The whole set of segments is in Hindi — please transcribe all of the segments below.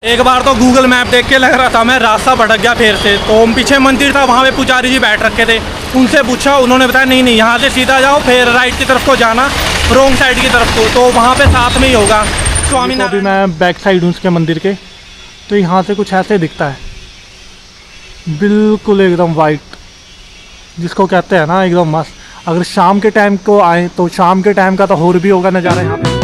एक बार तो गूगल मैप देख के लग रहा था मैं रास्ता भटक गया फिर से। तो पीछे मंदिर था, वहाँ पे पुजारी जी बैठ रखे थे, उनसे पूछा, उन्होंने बताया नहीं नहीं यहाँ से सीधा जाओ, फिर राइट की तरफ को जाना, रोंग साइड की तरफ को, तो वहाँ पे साथ में ही होगा स्वामी। अभी मैं बैक साइड हूँ उसके मंदिर के, तो यहाँ से कुछ ऐसे दिखता है, बिल्कुल एकदम वाइट, जिसको कहते हैं ना एकदम मस्त। अगर शाम के टाइम को आए तो शाम के टाइम का तो और भी होगा नज़ारा यहाँ पे।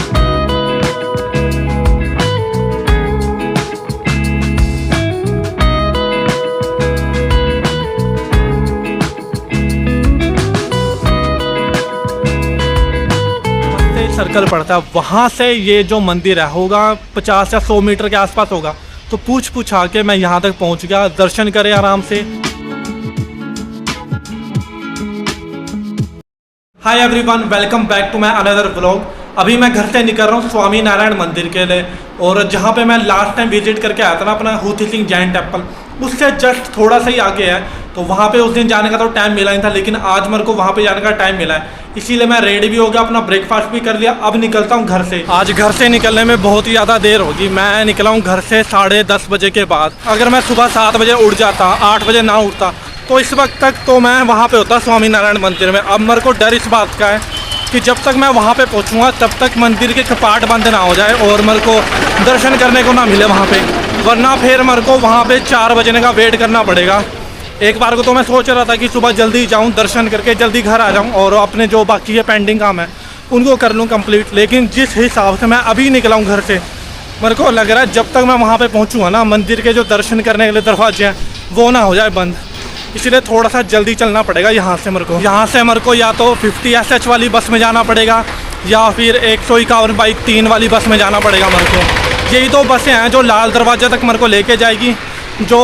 सर्कल पड़ता है, वहाँ से ये जो मंदिर है होगा 50 या 100 मीटर के आसपास होगा। तो पूछ आके मैं यहाँ तक पहुँच गया, दर्शन करें आराम से। Hi everyone, welcome back to my another vlog. अभी मैं घर से निकल रहा हूँ स्वामी नारायण मंदिर के लिए, और जहाँ पे मैं लास्ट टाइम विजिट करके आया था ना अपना हुथी सिंह जैन टेम्पल, उससे जस्ट थोड़ा सा ही आगे है। तो वहाँ पे उस दिन जाने का तो टाइम मिला नहीं था, लेकिन आज मेरे को वहाँ पे जाने का टाइम मिला है, इसीलिए मैं रेडी भी हो गया, अपना ब्रेकफास्ट भी कर लिया। अब निकलता हूँ घर से। आज घर से निकलने में बहुत ही ज़्यादा देर होगी। मैं निकला हूँ घर से 10:30 बजे के बाद। अगर मैं सुबह 7 बजे उठ जाता, 8 बजे ना उठता, तो इस वक्त तक तो मैं वहाँ पे होता स्वामी नारायण मंदिर में। अब मेरे को डर इस बात का है कि जब तक मैं वहाँ पे पहुँचूँगा तब तक मंदिर के कपाट बंद ना हो जाए और मेरे को दर्शन करने को ना मिले वहाँ पे, वरना फिर मेरे को वहाँ पे 4 बजने का वेट करना पड़ेगा। एक बार को तो मैं सोच रहा था कि सुबह जल्दी जाऊँ, दर्शन करके जल्दी घर आ जाऊँ और अपने जो बाकी के पेंडिंग काम है उनको कर लूँ कंप्लीट। लेकिन जिस हिसाब से मैं अभी निकला हूँ घर से, मेरे को लग रहा है जब तक मैं वहाँ पे पहुँचूँगा ना, मंदिर के जो दर्शन करने के लिए दरवाजे हैं वो ना हो जाए बंद, इसलिए थोड़ा सा जल्दी चलना पड़ेगा यहाँ से मेरे को या तो 50 SH वाली बस में जाना पड़ेगा या फिर 151 बाई 3 वाली बस में जाना पड़ेगा मेरे को। यही दो बसें हैं जो लाल दरवाजे तक मेरे को लेके जाएगी। जो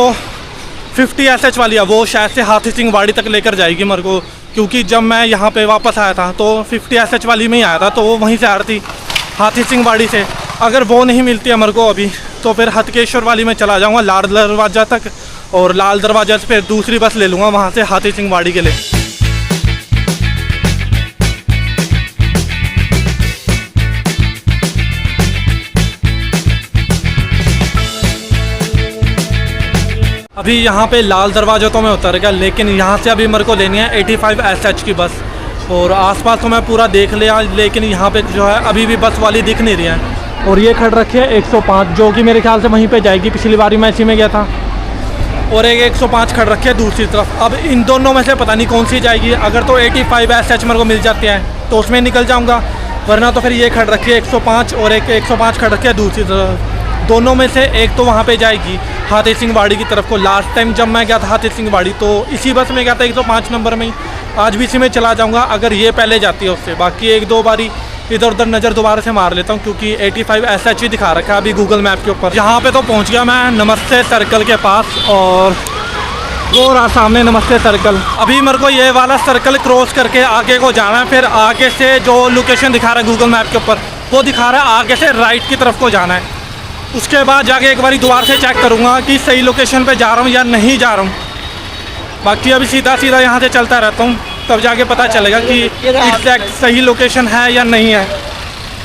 50 SH वाली है वो शायद से हाथी सिंह वाड़ी तक लेकर जाएगी मेरे को, क्योंकि जब मैं यहाँ पे वापस आया था तो 50 SH वाली में ही आया था, तो वो वहीं से आ रही थी हाथी सिंह वाड़ी से। अगर वो नहीं मिलती है मेरे को अभी, तो फिर हतकेश्वर वाली में चला जाऊँगा लाल दरवाजा तक, और लाल दरवाजा से फिर दूसरी बस ले लूँगा वहाँ से हाथी सिंह वाड़ी के लिए। अभी यहाँ पे लाल दरवाजा तो मैं उतर गया, लेकिन यहाँ से अभी मेरे को लेनी है 85 SH की बस। और आसपास तो मैं पूरा देख लिया, लेकिन यहाँ पे जो है अभी भी बस वाली दिख नहीं रही है। और ये खड़ रखी है 105, जो कि मेरे ख्याल से वहीं पे जाएगी, पिछली बारी मैं इसी में गया था। और एक 105 खड़ रखी है दूसरी तरफ। अब इन दोनों में से पता नहीं कौन सी जाएगी। अगर तो 85 SH मेरे को मिल जाती है तो उसमें निकल जाऊँगा, वरना तो फिर ये खड़ रखी है 105 और एक 105 खड़ रखी है दूसरी तरफ। दोनों में से एक तो वहाँ पे जाएगी हाथी सिंह वाड़ी की तरफ को। लास्ट टाइम जब मैं गया था हाथी सिंह वाड़ी तो इसी बस में गया था 105 नंबर में ही, आज भी इसी में चला जाऊँगा अगर ये पहले जाती है उससे। बाकी 1-2 बारी इधर उधर नज़र दोबारा से मार लेता हूँ, क्योंकि 85 SH ही दिखा रखा है अभी गूगल मैप के ऊपर। यहाँ पे तो पहुँच गया मैं नमस्ते सर्कल के पास, और वो रहा सामने नमस्ते सर्कल। अभी मेरे को ये वाला सर्कल क्रॉस करके आगे को जाना है, फिर आगे से जो लोकेशन दिखा रहा है गूगल मैप के ऊपर वो दिखा रहा है आगे से राइट की तरफ को जाना है। उसके बाद जाके एक बारी दोबारा से चेक करूँगा कि सही लोकेशन पे जा रहा हूँ या नहीं जा रहा हूँ। बाकी अभी सीधा यहाँ से चलता रहता हूँ, तब जाके पता चलेगा कि एग्जैक्ट सही लोकेशन है या नहीं है।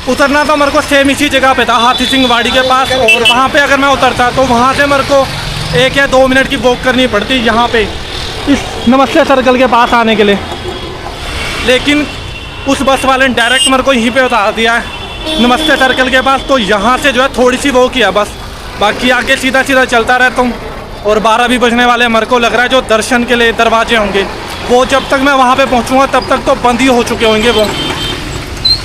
उतरना तो मेरे को सेम इसी जगह पे था हाथी सिंह वाड़ी के पास, और वहाँ पे अगर मैं उतरता तो वहाँ से मेरे को 1 या 2 मिनट की वॉक करनी पड़ती यहाँ पे इस नमस्ते सर्कल के पास आने के लिए। लेकिन उस बस वाले ने डायरेक्ट मेरे को यहीं पे उतार दिया है नमस्ते सर्कल के पास, तो यहाँ से जो है थोड़ी सी वो किया बस। बाकी आगे सीधा चलता रहता हूँ। और 12 भी बजने वाले मेरे को लग रहा है जो दर्शन के लिए दरवाजे होंगे वो जब तक मैं वहाँ पे पहुँचूँगा तब तक तो बंद ही हो चुके होंगे वो।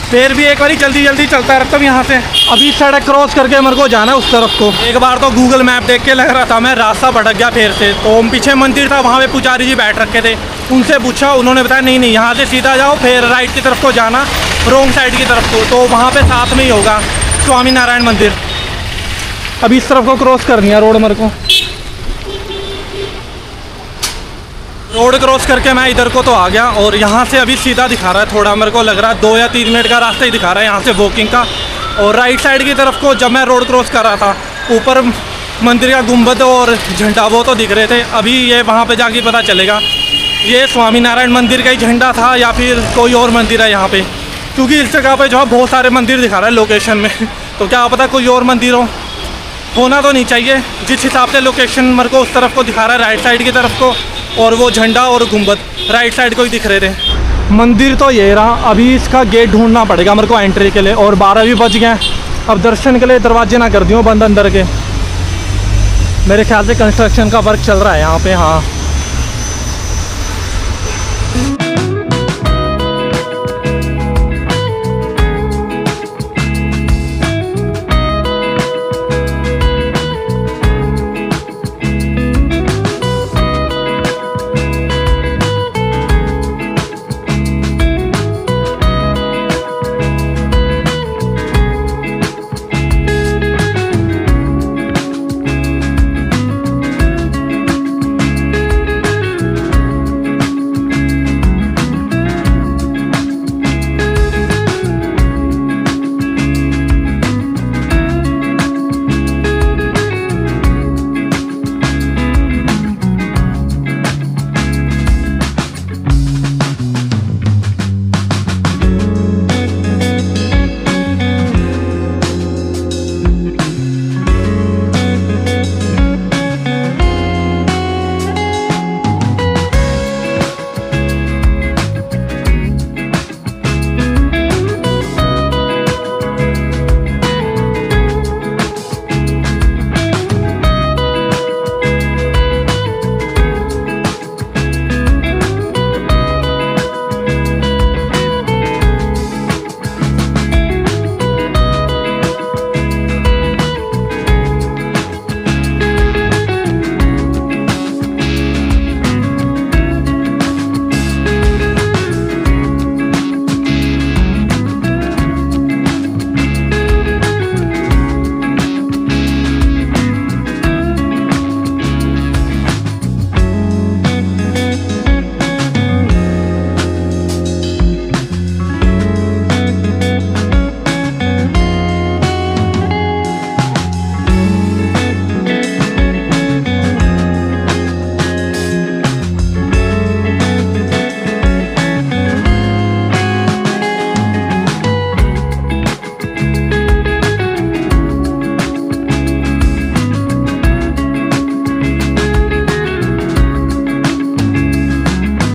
फिर भी एक बारी जल्दी चलता रहता हूँ यहाँ से। अभी सड़क क्रॉस करके मेरे को जाना है उस तरफ को। एक बार तो गूगल मैप देख के लग रहा था मैं रास्ता भटक गया फिर से। तो पीछे मंदिर था, वहाँ पे पुजारी जी बैठ रखे थे, उनसे पूछा, उन्होंने बताया नहीं नहीं यहाँ से सीधा जाओ, फिर राइट की तरफ को जाना, रोंग साइड की तरफ को, तो वहाँ पे साथ में ही होगा स्वामी नारायण मंदिर। अभी इस तरफ को क्रॉस करनी है रोड मेरे को। रोड क्रॉस करके मैं इधर को तो आ गया, और यहाँ से अभी सीधा दिखा रहा है, थोड़ा मेरे को लग रहा है 2 या 3 मिनट का रास्ता ही दिखा रहा है यहाँ से वॉकिंग का। और राइट साइड की तरफ को जब मैं रोड क्रॉस कर रहा था, ऊपर मंदिर का गुंबद और झंडा वो तो दिख रहे थे। अभी ये वहाँ पे जाके पता चलेगा ये स्वामी नारायण मंदिर का ही झंडा था या फिर कोई और मंदिर है यहाँ पे, क्योंकि इस जगह पे जो है बहुत सारे मंदिर दिखा रहा है लोकेशन में, तो क्या पता कोई और मंदिर हो। होना तो नहीं चाहिए। जिस हिसाब से लोकेशन मेरे को उस तरफ को दिखा रहा है, राइट साइड की तरफ को, और वो झंडा और गुंबद राइट साइड को ही दिख रहे थे। मंदिर तो ये रहा, अभी इसका गेट ढूंढना पड़ेगा मेरे को एंट्री के लिए, और 12 भी बज गए। अब दर्शन के लिए दरवाजे ना कर दियो बंद अंदर के। मेरे ख्याल से कंस्ट्रक्शन का वर्क चल रहा है यहाँ पे। हाँ,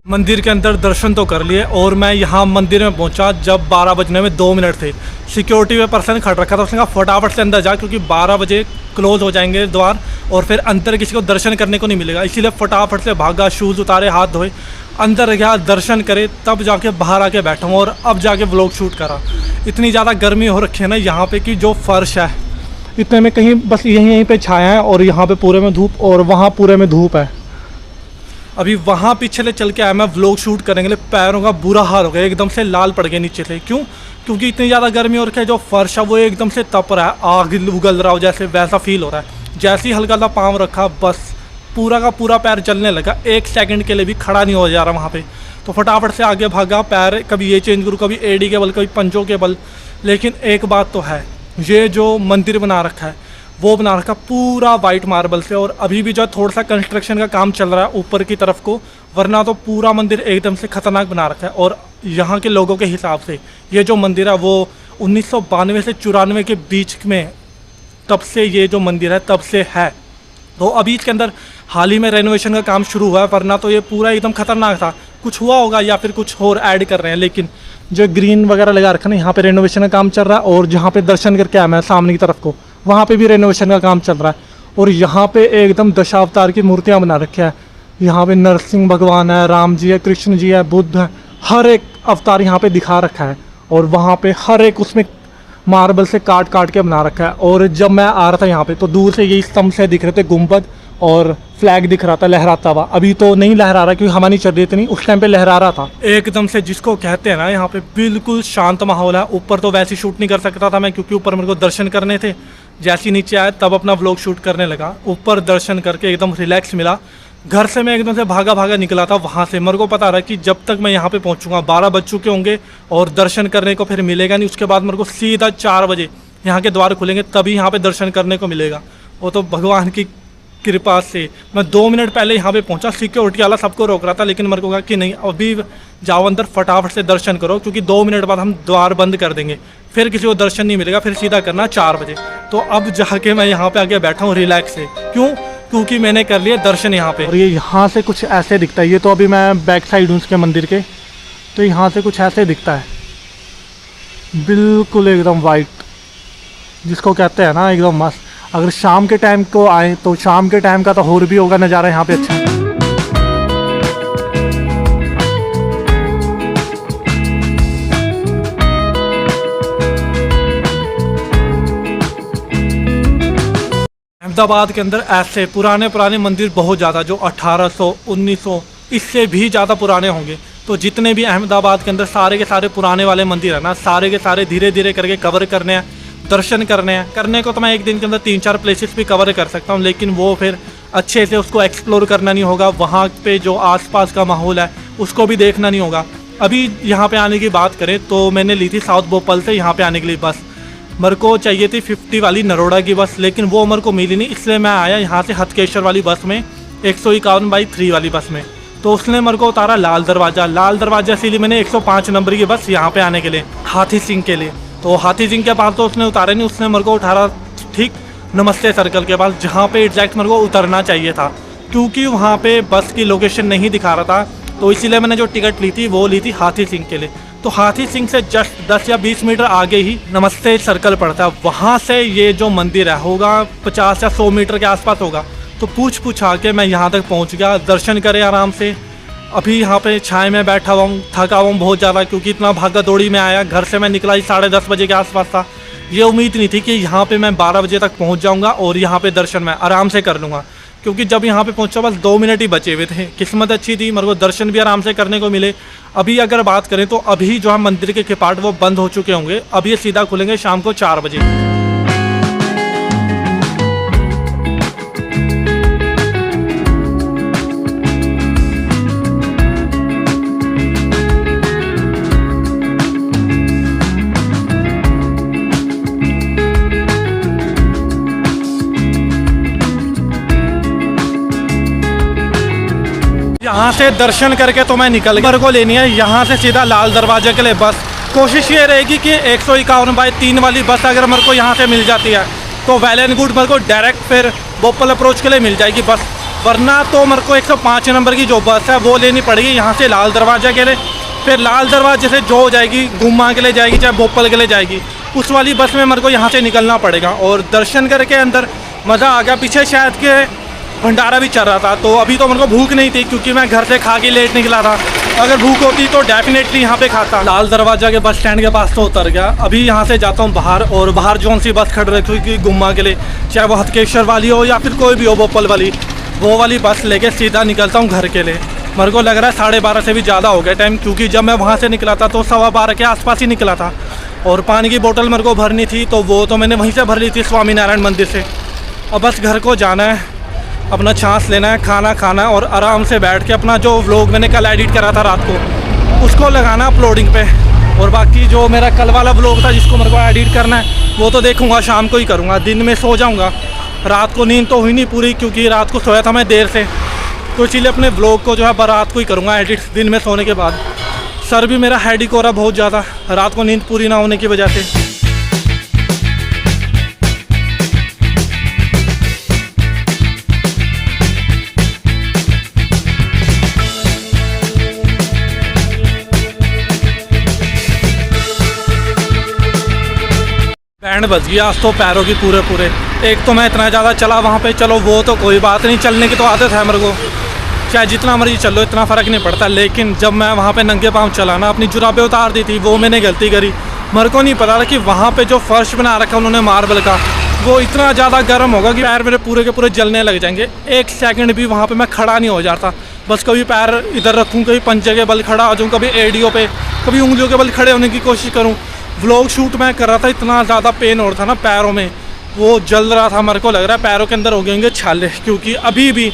मंदिर के अंदर दर्शन तो कर लिए, और मैं यहाँ मंदिर में पहुँचा जब 12 बजने में 2 मिनट थे। सिक्योरिटी पे पर्सन खड़ रखा था, उसने कहा फटाफट से अंदर जा, क्योंकि 12 बजे क्लोज हो जाएंगे द्वार, और फिर अंदर किसी को दर्शन करने को नहीं मिलेगा। इसीलिए फटाफट से भागा, शूज़ उतारे, हाथ धोए, अंदर गया, दर्शन करे, तब जाके बाहर आके बैठा हूँ, और अब जाके व्लॉग शूट करा। इतनी ज़्यादा गर्मी हो रखी है ना यहाँ पे कि जो फर्श है, इतने में कहीं बस यहीं पे छाया है, और यहाँ पे पूरे में धूप, और वहाँ पूरे में धूप है। अभी वहाँ पीछे चल के आया मैं व्लॉग शूट करने के लिए, पैरों का बुरा हाल हो गया, एकदम से लाल पड़ गए नीचे से। क्यों? क्योंकि इतनी ज़्यादा गर्मी हो रखी है, जो फर्श है वो एकदम से तप रहा है, आग उगल रहा हो जैसे, वैसा फील हो रहा है। जैसे ही हल्का सा पाँव रखा, बस पूरा का पूरा पैर जलने लगा। 1 सेकंड के लिए भी खड़ा नहीं हो जा रहा वहाँ पे। तो फटाफट से आगे भागा, पैर कभी ये चेंज करूँ, कभी एडी के बल, कभी पंजों के बल। लेकिन एक बात तो है, ये जो मंदिर बना रखा है वो बना रखा पूरा वाइट मार्बल से, और अभी भी जो थोड़ा सा कंस्ट्रक्शन का काम चल रहा है ऊपर की तरफ को, वरना तो पूरा मंदिर एकदम से ख़तरनाक बना रखा है। और यहाँ के लोगों के हिसाब से ये जो मंदिर है वो 1992 से 94 के बीच में, तब से ये जो मंदिर है तब से है। तो अभी इसके अंदर हाल ही में रेनोवेशन का काम शुरू हुआ है, वरना तो ये पूरा एकदम खतरनाक था। कुछ हुआ होगा या फिर कुछ और ऐड कर रहे हैं, लेकिन जो ग्रीन वगैरह लगा रखा ना, यहाँ पे रेनोवेशन का काम चल रहा है। और जहाँ पे दर्शन करके आया मैं सामने की तरफ को, वहाँ पे भी रेनोवेशन का काम चल रहा है। और यहाँ पे एकदम दशावतार की मूर्तियाँ बना रखी है। यहाँ पे नरसिंह भगवान है, राम जी है, कृष्ण जी है, बुद्ध है, हर एक अवतार यहाँ पे दिखा रखा है। और वहाँ पे हर एक उसमें मार्बल से काट काट के बना रखा है। और जब मैं आ रहा था यहाँ पे, तो दूर से यही स्तंभ से दिख रहे थे गुंबद, और फ्लैग दिख रहा था लहराता हुआ। अभी तो नहीं लहरा रहा क्योंकि हवा नहीं चल रही इतनी, उस टाइम पे लहरा रहा था एकदम से, जिसको कहते हैं ना यहाँ पे बिल्कुल शांत माहौल है। ऊपर तो वैसे शूट नहीं कर सकता था मैं, क्योंकि ऊपर मेरे को दर्शन करने थे। जैसे नीचे आया तब अपना व्लॉग शूट करने लगा। ऊपर दर्शन करके एकदम रिलैक्स मिला। घर से मैं एकदम से भागा भागा निकला था वहाँ से। मेरे को पता रहा कि जब तक मैं यहाँ पे पहुँचूंगा 12 बज चुके होंगे, और दर्शन करने को फिर मिलेगा नहीं। उसके बाद मेरे को सीधा 4 बजे यहाँ के द्वार खुलेंगे, तभी यहाँ पे दर्शन करने को मिलेगा। वो तो भगवान की कृपा से मैं 2 मिनट पहले यहाँ पे पहुँचा। सिक्योरिटी वाला सबको रोक रहा था, लेकिन मेरे को कहा कि नहीं अभी जाओ अंदर फटाफट से दर्शन करो, क्योंकि 2 मिनट बाद हम द्वार बंद कर देंगे, फिर किसी को दर्शन नहीं मिलेगा, फिर सीधा करना 4 बजे। तो अब जाके मैं यहाँ पे आके बैठा हूँ रिलैक्स से। क्यों? क्योंकि मैंने कर लिया दर्शन यहाँ पे। और ये यहाँ से कुछ ऐसे दिखता है। ये तो अभी मैं बैक साइड हूँ उसके मंदिर के, तो यहाँ से कुछ ऐसे दिखता है, बिल्कुल एकदम वाइट, जिसको कहते हैं ना एकदम मस्त। अगर शाम के टाइम को आए तो शाम के टाइम का तो और भी होगा नज़ारा यहाँ पे अच्छा। अहमदाबाद के अंदर ऐसे पुराने मंदिर बहुत ज़्यादा, जो 1800 1900 इससे भी ज़्यादा पुराने होंगे। तो जितने भी अहमदाबाद के अंदर सारे के सारे पुराने वाले मंदिर है ना, सारे के सारे धीरे धीरे करके कवर करने हैं, दर्शन करने हैं। करने को तो मैं एक दिन के अंदर 3-4 प्लेसेस भी कवर कर सकता हूँ, लेकिन वो फिर अच्छे से उसको एक्सप्लोर करना नहीं होगा। वहाँ पे जो आसपास का माहौल है उसको भी देखना नहीं होगा। अभी यहाँ पे आने की बात करें तो मैंने ली थी साउथ भोपाल से यहाँ पे आने के लिए बस। मेरे को चाहिए थी 50 वाली नरोड़ा की बस, लेकिन वो मेरे को मिली नहीं, इसलिए मैं आया यहाँ से हथकेश्वर वाली बस में, 151/3 वाली बस में। तो उसने मेरे को उतारा लाल दरवाज़ा इसीलिए मैंने 105 नंबर की बस यहाँ पे आने के लिए, हाथी सिंह के लिए। तो हाथी सिंह के पास तो उसने उतारा नहीं, उसने मेरे को उतारा ठीक नमस्ते सर्कल के पास, जहाँ पे एग्जैक्ट मेरे को उतरना चाहिए था, क्योंकि वहाँ पे बस की लोकेशन नहीं दिखा रहा था। तो इसीलिए मैंने जो टिकट ली थी वो ली थी हाथी सिंह के लिए। तो हाथी सिंह से जस्ट 10 या 20 मीटर आगे ही नमस्ते सर्कल पड़ता है। वहाँ से ये जो मंदिर है होगा 50 या 100 मीटर के आसपास होगा। तो पूछ आके मैं यहाँ तक पहुँच गया, दर्शन करे आराम से। अभी यहाँ पे छाए में बैठा हुआ हूँ, थका हुआ हूँ बहुत ज़्यादा, क्योंकि इतना भागा दौड़ी में आया। घर से मैं निकला ही 10:30 बजे के आसपास था। ये उम्मीद नहीं थी कि यहाँ पे मैं 12 बजे तक पहुँच जाऊँगा और यहाँ पे दर्शन मैं आराम से कर लूँगा, क्योंकि जब यहाँ पे पहुँचा बस 2 मिनट ही बचे हुए थे। किस्मत अच्छी थी, मेरे को दर्शन भी आराम से करने को मिले। अभी अगर बात करें तो अभी जो है मंदिर के कपाट वो बंद हो चुके होंगे, अब ये सीधा खुलेंगे शाम को 4 बजे। यहाँ से दर्शन करके तो मैं निकल गया। मेरे को लेनी है यहाँ से सीधा लाल दरवाजे के लिए बस। कोशिश ये रहेगी कि 151/3 वाली बस अगर मेरे को यहाँ से मिल जाती है तो वेल एंड गुड, मेरे को डायरेक्ट फिर भोपाल अप्रोच के लिए मिल जाएगी बस। वरना तो मेरे को 105 नंबर की जो बस है वो लेनी पड़ेगी यहाँ से लाल दरवाजे के लिए। फिर लाल दरवाजे से जो हो जाएगी गुम्मा के लिए जाएगी, चाहे भोपाल के लिए जाएगी, उस वाली बस में मेरे को यहाँ से निकलना पड़ेगा। और दर्शन करके अंदर मज़ा आ गया। पीछे शायद के भंडारा भी चल रहा था, तो अभी तो मेरे को भूख नहीं थी, क्योंकि मैं घर से खा के लेट निकला था। अगर भूख होती तो डेफिनेटली यहाँ पे खाता। लाल दरवाजा के बस स्टैंड के पास तो उतर गया। अभी यहाँ से जाता हूँ बाहर, और बाहर जौन सी बस खड़ रही थी गुम्मा के लिए, चाहे वो हथकेश्वर वाली हो या फिर कोई भी हो भोपाल वाली, वो वाली बस लेके सीधा निकलता हूँ घर के लिए। मेरे को लग रहा है 12:30 से भी ज़्यादा हो गया टाइम, क्योंकि जब मैं वहाँ से निकला था तो 12:15 के आसपास ही निकला था। और पानी की बोतल मेरे को भरनी थी, तो वो तो मैंने वहीं से भर ली थी स्वामीनारायण मंदिर से। और बस घर को जाना है, अपना छांस लेना है, खाना खाना है, और आराम से बैठ के अपना जो व्लॉग मैंने कल एडिट करा था रात को उसको लगाना अपलोडिंग पे। और बाकी जो मेरा कल वाला व्लॉग था जिसको मेरे को एडिट करना है वो तो देखूंगा, शाम को ही करूंगा। दिन में सो जाऊंगा। रात को नींद तो हुई नहीं पूरी, क्योंकि रात को सोया था मैं देर से, तो इसीलिए अपने व्लॉग को जो है रात को ही करूँगा एडिट, दिन में सोने के बाद। सर भी मेरा हेडेक हो रहा बहुत ज़्यादा, रात को नींद पूरी ना होने की वजह से। बैंड बज गया आज तो पैरों की पूरे। एक तो मैं इतना ज़्यादा चला वहाँ पे, चलो वो तो कोई बात नहीं, चलने की तो आदत है मेरे को, चाहे जितना मर्जी चल लो इतना फ़र्क नहीं पड़ता। लेकिन जब मैं वहाँ पे नंगे पाँव चला ना, अपनी जुराबें उतार दी थी, वो मैंने गलती करी। मेरे को नहीं पता था कि वहाँ पे जो फर्श बना रखा उन्होंने मार्बल का, वो इतना ज़्यादा गर्म होगा कि पैर मेरे पूरे के पूरे जलने लग जाएंगे। 1 सेकंड भी वहाँ पे मैं खड़ा नहीं हो जाता। बस कभी पैर इधर रखूँ, कभी पंजे के बल खड़ा हो जाऊँ, कभी एडियो पे, कभी उंगलियों के बल खड़े होने की कोशिश करूँ। व्लॉग शूट मैं कर रहा था, इतना ज़्यादा पेन हो रहा था ना पैरों में, वो जल रहा था। मेरे को लग रहा है पैरों के अंदर हो गए होंगे छाले, क्योंकि अभी भी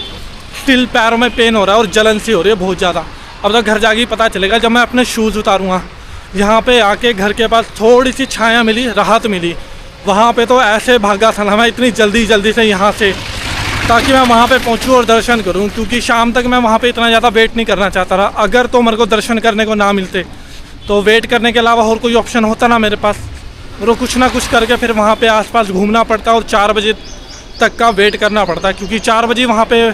स्टिल पैरों में पेन हो रहा है और जलन सी हो रही है बहुत ज़्यादा। अब तक घर जाके ही पता चलेगा जब मैं अपने शूज़ उतारूँगा। यहाँ पे आके घर के पास थोड़ी सी छाया मिली, राहत मिली। वहाँ पे तो ऐसे भागा था ना मैं इतनी जल्दी से यहाँ से, ताकि मैं वहाँ पे पहुँचूँ और दर्शन करूँ, क्योंकि शाम तक मैं वहाँ पे इतना ज़्यादा वेट नहीं करना चाहता रहा। अगर तो मेरे को दर्शन करने को ना मिलते तो वेट करने के अलावा और कोई ऑप्शन होता ना मेरे पास, और कुछ ना कुछ करके फिर वहाँ पे आसपास घूमना पड़ता और 4 बजे तक का वेट करना पड़ता, क्योंकि 4 बजे वहाँ पे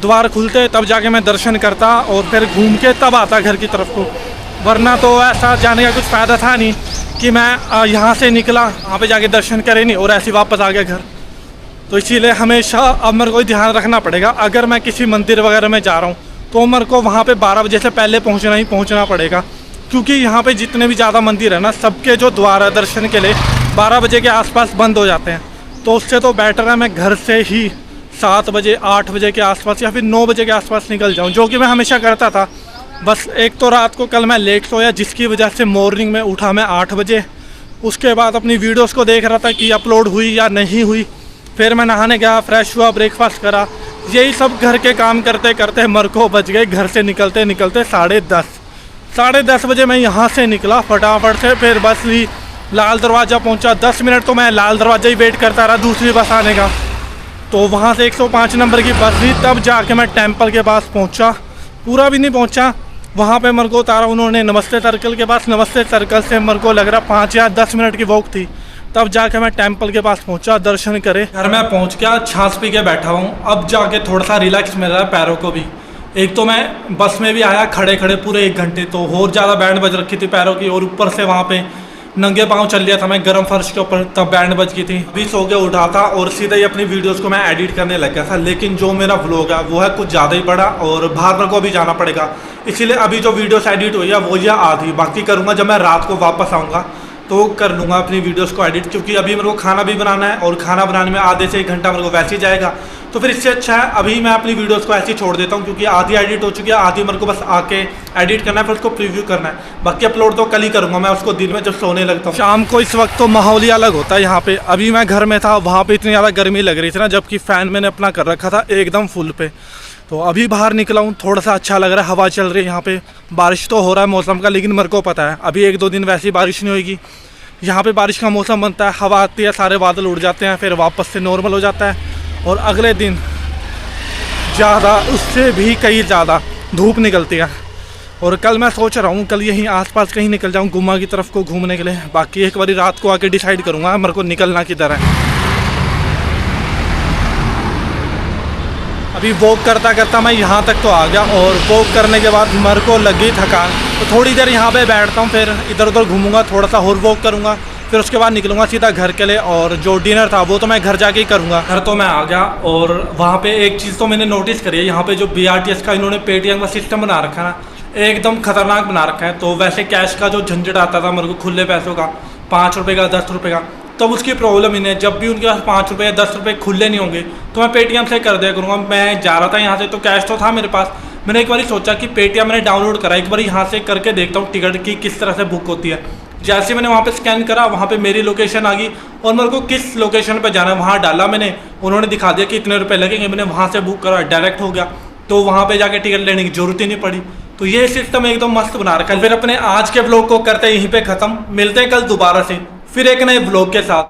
द्वार खुलते, तब जाके मैं दर्शन करता और फिर घूम के तब आता घर की तरफ को। वरना तो ऐसा जाने का कुछ फ़ायदा था नहीं कि मैं यहाँ से निकला, वहाँ पे जाके दर्शन करे नहीं और ऐसे वापस आ गया घर। तो इसीलिए हमेशा अब मेरे को ध्यान रखना पड़ेगा, अगर मैं किसी मंदिर वगैरह में जा रहा हूँ तो मेरे को वहाँ पे 12 बजे से पहले पहुँचना पड़ेगा, क्योंकि यहाँ पे जितने भी ज़्यादा मंदिर है ना, सबके जो द्वार है दर्शन के लिए 12 बजे के आसपास बंद हो जाते हैं। तो उससे तो बेटर है मैं घर से ही 7 बजे 8 बजे के आसपास या फिर 9 बजे के आसपास निकल जाऊँ, जो कि मैं हमेशा करता था। बस एक तो रात को कल मैं लेट सोया, जिसकी वजह से मॉर्निंग में उठा मैं 8 बजे। उसके बाद अपनी वीडियोस को देख रहा था कि अपलोड हुई या नहीं हुई। फिर मैं नहाने गया, फ्रेश हुआ, ब्रेकफास्ट करा, यही सब घर के काम करते करते मेरे को बज गए घर से निकलते निकलते 10:30 बजे मैं यहाँ से निकला फटाफट से। फिर बस ली, लाल दरवाज़ा पहुँचा। 10 मिनट तो मैं लाल दरवाज़ा ही वेट करता रहा दूसरी बस आने का। तो वहाँ से 105 नंबर की बस ली, तब जाके मैं टेंपल के पास पहुँचा। पूरा भी नहीं पहुँचा, वहाँ पे मेरे को उतारा उन्होंने नमस्ते सर्कल के पास। नमस्ते सर्कल से मेरे को लग रहा 5 या 10 मिनट की वॉक थी, तब जाके मैं टेंपल के पास पहुँचा, दर्शन करे। घर में पहुँच गया, छाछ पी के बैठा हूँ। अब जाके थोड़ा सा रिलैक्स मिल रहा है पैरों को भी। एक तो मैं बस में भी आया खड़े खड़े पूरे 1 घंटे, तो और ज़्यादा बैंड बज रखी थी पैरों की, और ऊपर से वहाँ पे नंगे पाँव चल लिया था मैं गर्म फर्श के ऊपर, तब बैंड बज गई थी। अभी सो के उठा था और सीधा ही अपनी वीडियोस को मैं एडिट करने लग गया था। लेकिन जो मेरा व्लॉग है वो है कुछ ज़्यादा ही बड़ा और बाहर मेरे को भी जाना पड़ेगा, इसीलिए अभी जो वीडियोस एडिट हुई है वो ये आधी, बाकी करूँगा जब मैं रात को वापस आऊँगा तो कर लूँगा अपनी वीडियोस को एडिट, क्योंकि अभी मेरे को खाना भी बनाना है और खाना बनाने में आधे से 1 घंटा मेरे को वैसे ही जाएगा। तो फिर इससे अच्छा है अभी मैं अपनी वीडियोस को ऐसे ही छोड़ देता हूँ, क्योंकि आधी एडिट हो चुकी है, आधी मेरे को बस आके एडिट करना है, फिर उसको प्रीव्यू करना है। बाकी अपलोड तो कल ही करूँगा मैं उसको, दिन में जब सोने लगता हूँ। शाम को इस वक्त तो माहौल ही अलग होता है यहाँ पे। अभी मैं घर में था, वहाँ पे इतनी ज़्यादा गर्मी लग रही थी ना, जबकि फ़ैन मैंने अपना कर रखा था एकदम फुल पे। तो अभी बाहर निकला हूँ, थोड़ा सा अच्छा लग रहा है, हवा चल रही है यहाँ पे। बारिश तो हो रहा है मौसम का, लेकिन मेरे को पता है अभी 1-2 दिन वैसे ही बारिश नहीं होगी। यहाँ पे बारिश का मौसम बनता है, हवा आती है, सारे बादल उड़ जाते हैं, फिर वापस से नॉर्मल हो जाता है, और अगले दिन ज़्यादा उससे भी कहीं ज़्यादा धूप निकलती है। और कल मैं सोच रहा हूँ कल यहीं आसपास कहीं निकल जाऊँ गुम्मा की तरफ को घूमने के लिए। बाकी एक बारी रात को आके डिसाइड करूँगा मेरे को निकलना किधर है। अभी वॉक करता करता मैं यहाँ तक तो आ गया, और वॉक करने के बाद मेरे को लगी थकान, तो थोड़ी देर यहाँ पे बैठता हूँ, फिर इधर उधर घूमूंगा, थोड़ा सा और वॉक करूँगा, फिर उसके बाद निकलूँगा सीधा घर के लिए। और जो डिनर था वो तो मैं घर जाके ही करूँगा। घर तो मैं आ गया, और वहाँ पे एक चीज़ तो मैंने नोटिस करी है, यहाँ पे जो BRTS का इन्होंने पेटीएम का सिस्टम बना रखा है ना, एकदम खतरनाक बना रखा है। तो वैसे कैश का जो झंझट आता था मेरे को खुले पैसों का, 5 रुपये का 10 रुपये का, तब उसकी प्रॉब्लम इन्हें, जब भी उनके पास 5 रुपये या 10 रुपये खुले नहीं होंगे तो मैं पेटीएम से कर दिया करूँगा। मैं जा रहा था यहाँ से तो कैश तो था मेरे पास, मैंने एक बार सोचा कि पेटीएम मैंने डाउनलोड करा, एक बार यहाँ से करके देखता हूँ टिकट की किस तरह से बुक होती है। जैसे मैंने वहाँ पे स्कैन करा, वहाँ पे मेरी लोकेशन आ गई, और मेरे को किस लोकेशन पे जाना है वहाँ डाला मैंने, उन्होंने दिखा दिया कि इतने रुपये लगेंगे, मैंने वहाँ से बुक करा, डायरेक्ट हो गया, तो वहाँ पे जाके टिकट लेने की जरूरत ही नहीं पड़ी। तो ये सिस्टम एकदम मस्त बना रखा है। फिर अपने आज के ब्लॉग को करते यहीं पे ख़त्म, मिलते हैं कल दोबारा से फिर एक नए ब्लॉग के साथ।